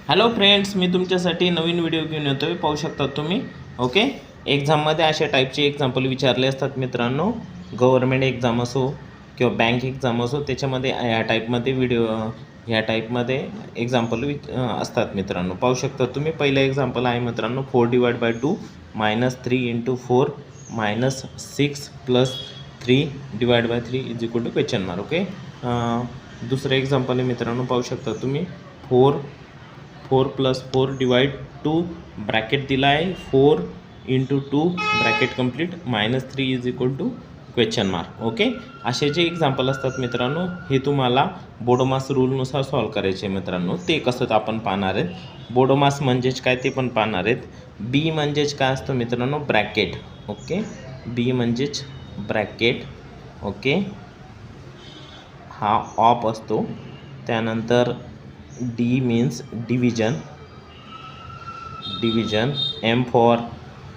Hello friends, मी तुमच्यासाठी नवीन video घेऊन येतोय. पाहू शकता तुम्ही. ओके, एक्झाममध्ये अशा टाईपचे एक्झाम्पल विचारले असतात मित्रांनो. गव्हर्नमेंट एक्झाम असो किंवा बँक एक्झाम असो, त्याच्यामध्ये ह्या टाईपमध्ये एक्झाम्पल असतात मित्रांनो. पाहू शकता तुम्ही. पहिलं एक्झाम्पल आहे मित्रांनो, 4/2 -3 × 4 -6 + 3/3 = क्वेश्चन मार्क. ओके, दुसरं एक्झाम्पल आहे मित्रांनो. पाहू शकता तुम्ही. 4 + 4 / 2 ब्रॅकेट दिला आहे. 4 × 2 bracket complete -3 = question mark. Okay, असे जे एक्झाम्पल असतात मित्रांनो, हे तुम्हाला बोडोमास रूलनुसार सॉल्व करायचे मित्रांनो. ते कसं तर आपण पाहणार आहेत. बोडोमास म्हणजेच काय ते पण पाहणार आहेत. बी म्हणजेच काय असतं मित्रांनो, ब्रॅकेट. ओके, बी म्हणजेच ब्रॅकेट. ओके, हा ऑप असतो. त्यानंतर D means division. M for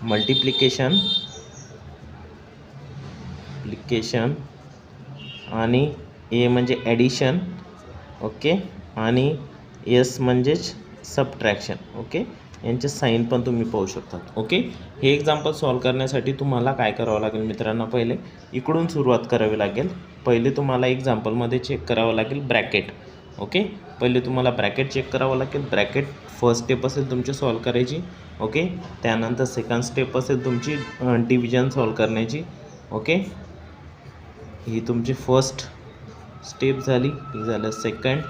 multiplication आणि ए म्हणजे ॲडिशन. ओके, आणि एस म्हणजेच सबट्रॅक्शन. ओके, यांचे साईन पण तुम्ही पाहू शकता. ओके, हे एक्झाम्पल सॉल्व करण्यासाठी तुम्हाला काय करावं लागेल मित्रांनो, पहिले इकडून सुरुवात करावी लागेल. पहिले तुम्हाला एक्झाम्पलमध्ये चेक करावं लागेल ब्रॅकेट. ओके, पहिले तुम्हाला ब्रॅकेट चेक करावं लागेल. ब्रॅकेट फर्स्ट स्टेप असेल तुमची सॉल्व करायची. ओके, त्यानंतर सेकंड स्टेप असेल तुमची डिव्हिजन सॉल्व करण्याची. ओके, ही तुमची फर्स्ट स्टेप झाली. ही झालं सेकंड.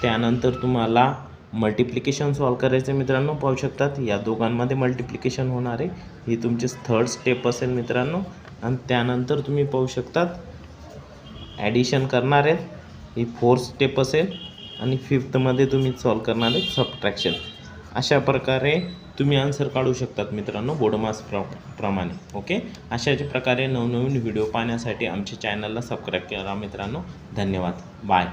त्यानंतर तुम्हाला मल्टिप्लिकेशन सॉल्व करायचं मित्रांनो. पाहू शकतात या दोघांमध्ये मल्टिप्लिकेशन होणार आहे. ही तुमची थर्ड स्टेप असेल मित्रांनो. आणि त्यानंतर तुम्ही पाहू शकतात ॲडिशन करणार आहेत. ही फोर्थ स्टेप असेल. आणि फिफ्थमध्ये तुम्ही सॉल्व करणार आहेत सबट्रॅक्शन. अशा प्रकारे तुम्ही आन्सर काढू शकतात मित्रांनो बोडोमास प्रमाणे. ओके, अशाच प्रकारे नवनवीन व्हिडिओ पाहण्यासाठी आमच्या चॅनलला सबस्क्राईब करा मित्रांनो. धन्यवाद. बाय.